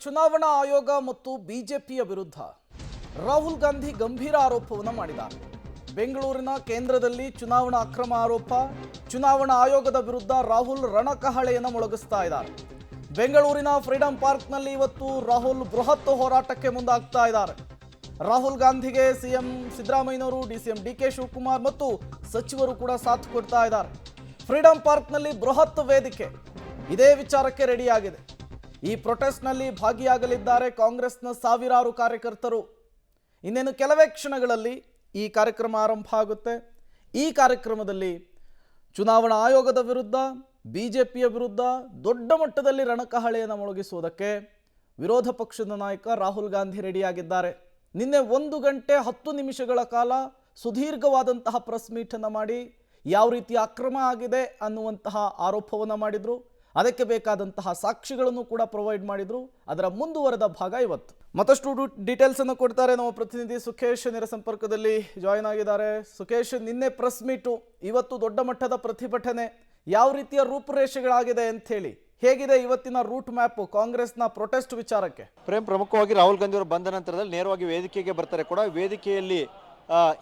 ಚುನಾವಣಾ ಆಯೋಗ ಮತ್ತು ಬಿಜೆಪಿಯ ವಿರುದ್ಧ ರಾಹುಲ್ ಗಾಂಧಿ ಗಂಭೀರ ಆರೋಪವನ್ನು ಮಾಡಿದ್ದಾರೆ. ಬೆಂಗಳೂರಿನ ಕೇಂದ್ರದಲ್ಲಿ ಚುನಾವಣಾ ಅಕ್ರಮ ಆರೋಪ. ಚುನಾವಣಾ ಆಯೋಗದ ವಿರುದ್ಧ ರಾಹುಲ್ ರಣಕಹಳೆಯನ್ನು ಮೊಳಗಿಸ್ತಾ ಇದ್ದಾರೆ. ಬೆಂಗಳೂರಿನ ಫ್ರೀಡಂ ಪಾರ್ಕ್ನಲ್ಲಿ ಇವತ್ತು ರಾಹುಲ್ ಬೃಹತ್ ಹೋರಾಟಕ್ಕೆ ಮುಂದಾಗ್ತಾ ಇದ್ದಾರೆ. ರಾಹುಲ್ ಗಾಂಧಿಗೆ ಸಿಎಂ ಸಿದ್ದರಾಮಯ್ಯನವರು, ಡಿಸಿಎಂ ಡಿಕೆ ಶಿವಕುಮಾರ್ ಮತ್ತು ಸಚಿವರು ಕೂಡ ಸಾಥ್ ಕೊಡ್ತಾ ಇದ್ದಾರೆ. ಫ್ರೀಡಂ ಪಾರ್ಕ್ನಲ್ಲಿ ಬೃಹತ್ ವೇದಿಕೆ ಇದೇ ವಿಚಾರಕ್ಕೆ ರೆಡಿಯಾಗಿದೆ. ಈ ಪ್ರೊಟೆಸ್ಟ್ನಲ್ಲಿ ಭಾಗಿಯಾಗಲಿದ್ದಾರೆ ಕಾಂಗ್ರೆಸ್ನ ಸಾವಿರಾರು ಕಾರ್ಯಕರ್ತರು. ಇನ್ನೇನು ಕೆಲವೇ ಕ್ಷಣಗಳಲ್ಲಿ ಈ ಕಾರ್ಯಕ್ರಮ ಆರಂಭ ಆಗುತ್ತೆ. ಈ ಕಾರ್ಯಕ್ರಮದಲ್ಲಿ ಚುನಾವಣಾ ಆಯೋಗದ ವಿರುದ್ಧ, ಬಿಜೆಪಿಯ ವಿರುದ್ಧ ದೊಡ್ಡ ಮಟ್ಟದಲ್ಲಿ ರಣಕಹಳೆಯನ್ನು ಮೊಳಗಿಸುವುದಕ್ಕೆ ವಿರೋಧ ಪಕ್ಷದ ನಾಯಕ ರಾಹುಲ್ ಗಾಂಧಿ ರೆಡಿಯಾಗಿದ್ದಾರೆ. ನಿನ್ನೆ 1 ಗಂಟೆ 10 ನಿಮಿಷಗಳ ಕಾಲ ಸುದೀರ್ಘವಾದಂತಹ ಪ್ರೆಸ್ ಮೀಟನ್ನು ಮಾಡಿ ಯಾವ ರೀತಿ ಅಕ್ರಮ ಆಗಿದೆ ಅನ್ನುವಂತಹ ಆರೋಪವನ್ನು ಮಾಡಿದರು. ಅದಕ್ಕೆ ಬೇಕಾದಂತಹ ಸಾಕ್ಷಿಗಳನ್ನು ಕೂಡ ಪ್ರೊವೈಡ್ ಮಾಡಿದ್ರು. ಅದರ ಮುಂದುವರೆದ ಭಾಗ ಇವತ್ತು. ಮತ್ತಷ್ಟು ಡೀಟೇಲ್ಸ್ ಅನ್ನು ಕೊಡ್ತಾರೆ ನಮ್ಮ ಪ್ರತಿನಿಧಿ ಸುಖೇಶ್, ನೇರ ಸಂಪರ್ಕದಲ್ಲಿ ಜಾಯಿನ್ ಆಗಿದ್ದಾರೆ. ಸುಖೇಶ್, ನಿನ್ನೆ ಪ್ರೆಸ್ ಮೀಟು, ಇವತ್ತು ದೊಡ್ಡ ಮಟ್ಟದ ಪ್ರತಿಭಟನೆ, ಯಾವ ರೀತಿಯ ರೂಪುರೇಷೆಗಳಾಗಿದೆ ಅಂತ ಹೇಳಿ, ಹೇಗಿದೆ ಇವತ್ತಿನ ರೂಟ್ ಮ್ಯಾಪ್ ಕಾಂಗ್ರೆಸ್ನ ಪ್ರೊಟೆಸ್ಟ್ ವಿಚಾರಕ್ಕೆ? ಪ್ರಮುಖವಾಗಿ ರಾಹುಲ್ ಗಾಂಧಿ ಅವರು ಬಂದ ನಂತರದಲ್ಲಿ ನೇರವಾಗಿ ವೇದಿಕೆಗೆ ಬರ್ತಾರೆ. ಕೂಡ ವೇದಿಕೆಯಲ್ಲಿ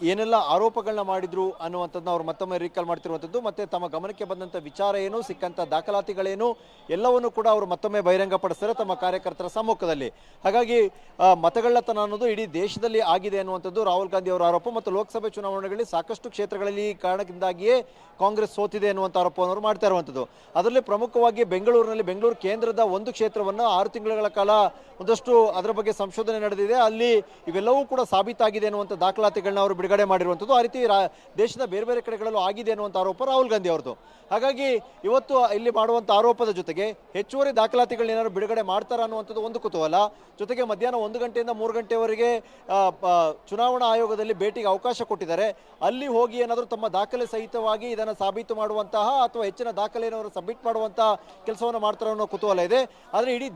ಏನೆಲ್ಲ ಆರೋಪಗಳನ್ನ ಮಾಡಿದ್ರು ಅನ್ನುವಂಥದ್ದನ್ನ ಅವರು ಮತ್ತೊಮ್ಮೆ ರೀಕಾಲ್ ಮಾಡ್ತಿರುವಂಥದ್ದು, ಮತ್ತೆ ತಮ್ಮ ಗಮನಕ್ಕೆ ಬಂದಂಥ ವಿಚಾರ ಏನು, ಸಿಕ್ಕಂಥ ದಾಖಲಾತಿಗಳೇನು, ಎಲ್ಲವನ್ನು ಕೂಡ ಅವರು ಮತ್ತೊಮ್ಮೆ ಬಹಿರಂಗಪಡಿಸ್ತಾರೆ ತಮ್ಮ ಕಾರ್ಯಕರ್ತರ ಸಮ್ಮುಖದಲ್ಲಿ. ಹಾಗಾಗಿ ಮತಗಳ್ಳತನ ಅನ್ನೋದು ಇಡೀ ದೇಶದಲ್ಲಿ ಆಗಿದೆ ಅನ್ನುವಂಥದ್ದು ರಾಹುಲ್ ಗಾಂಧಿ ಅವರ ಆರೋಪ. ಮತ್ತು ಲೋಕಸಭೆ ಚುನಾವಣೆಗಳಲ್ಲಿ ಸಾಕಷ್ಟು ಕ್ಷೇತ್ರಗಳಲ್ಲಿ ಕಾರಣದಿಂದಾಗಿಯೇ ಕಾಂಗ್ರೆಸ್ ಸೋತಿದೆ ಅನ್ನುವಂಥ ಆರೋಪವನ್ನು ಅವರು ಮಾಡ್ತಾ ಇರುವಂಥದ್ದು. ಅದರಲ್ಲಿ ಪ್ರಮುಖವಾಗಿ ಬೆಂಗಳೂರಿನಲ್ಲಿ, ಬೆಂಗಳೂರು ಕೇಂದ್ರದ ಒಂದು ಕ್ಷೇತ್ರವನ್ನು 6 ತಿಂಗಳ ಕಾಲ ಒಂದಷ್ಟು ಅದರ ಬಗ್ಗೆ ಸಂಶೋಧನೆ ನಡೆದಿದೆ. ಅಲ್ಲಿ ಇವೆಲ್ಲವೂ ಕೂಡ ಸಾಬೀತಾಗಿದೆ ಅನ್ನುವಂಥ ದಾಖಲಾತಿಗಳನ್ನ ಅವರು ಬಿಡುಗಡೆ ಮಾಡಿರುವಂಥದ್ದು. ಆ ರೀತಿ ದೇಶದ ಬೇರೆ ಬೇರೆ ಕಡೆಗಳಲ್ಲೂ ಆಗಿದೆ ಅನ್ನುವಂಥ ಆರೋಪ ರಾಹುಲ್ ಗಾಂಧಿ ಅವರದು. ಹಾಗಾಗಿ ಇವತ್ತು ಇಲ್ಲಿ ಮಾಡುವಂಥ ಆರೋಪದ ಜೊತೆಗೆ ಹೆಚ್ಚುವರಿ ದಾಖಲಾತಿಗಳನ್ನ ಏನಾದ್ರು ಬಿಡುಗಡೆ ಮಾಡ್ತಾರ ಅನ್ನುವಂಥದ್ದು ಒಂದು ಕುತೂಹಲ. ಜೊತೆಗೆ ಮಧ್ಯಾಹ್ನ 1 ಗಂಟೆಯಿಂದ 3 ಗಂಟೆವರೆಗೆ ಚುನಾವಣಾ ಆಯೋಗದಲ್ಲಿ ಭೇಟಿಗೆ ಅವಕಾಶ ಕೊಟ್ಟಿದ್ದಾರೆ. ಅಲ್ಲಿ ಹೋಗಿ ಏನಾದರೂ ತಮ್ಮ ದಾಖಲೆ ಸಹಿತವಾಗಿ ಇದನ್ನು ಸಾಬೀತು ಮಾಡುವಂತಹ ಅಥವಾ ಹೆಚ್ಚಿನ ದಾಖಲೆಯನ್ನು ಅವರು ಸಬ್ಮಿಟ್ ಮಾಡುವಂತಹ ಕೆಲಸವನ್ನು ಮಾಡ್ತಾರೆ ಅನ್ನೋ ಕುತೂಹಲ ಇದೆ. ಆದರೆ ಇಡೀ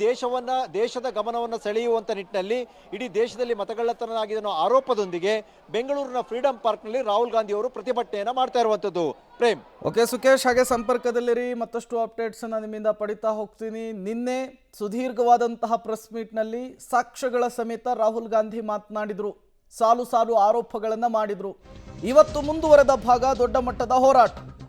ದೇಶದ ಗಮನವನ್ನು ಸೆಳೆಯುವಂಥ ನಿಟ್ಟಿನಲ್ಲಿ ಇಡೀ ದೇಶದಲ್ಲಿ ಮತಗಳ್ಳತನ ಆಗಿದೆ ಅನ್ನೋ ಆರೋಪದೊಂದಿಗೆ ಬೆಂಗಳೂರಿನ ಫ್ರೀಡಂ ಪಾರ್ಕ್ನಲ್ಲಿ ರಾಹುಲ್ ಗಾಂಧಿ ಅವರು ಪ್ರತಿಭಟನೆಯನ್ನು ಮಾಡ್ತಾ ಇರುವಂಥದ್ದು. ಪ್ರೇಮ್. ಓಕೆ ಸುಖೇಶ್, ಹಾಗೆ ಸಂಪರ್ಕದಲ್ಲಿರಿ, ಮತ್ತಷ್ಟು ಅಪ್ಡೇಟ್ಸ್ ಅನ್ನ ನಿಮ್ಮಿಂದ ಪಡಿತಾ ಹೋಗ್ತೀನಿ. ನಿನ್ನೆ ಸುದೀರ್ಘವಾದಂತಹ ಪ್ರೆಸ್ ಮೀಟ್ನಲ್ಲಿ ಸಾಕ್ಷ್ಯಗಳ ಸಮೇತ ರಾಹುಲ್ ಗಾಂಧಿ ಮಾತನಾಡಿದ್ರು, ಸಾಲು ಸಾಲು ಆರೋಪಗಳನ್ನ ಮಾಡಿದ್ರು. ಇವತ್ತು ಮುಂದುವರೆದ ಭಾಗ ದೊಡ್ಡ ಮಟ್ಟದ ಹೋರಾಟ.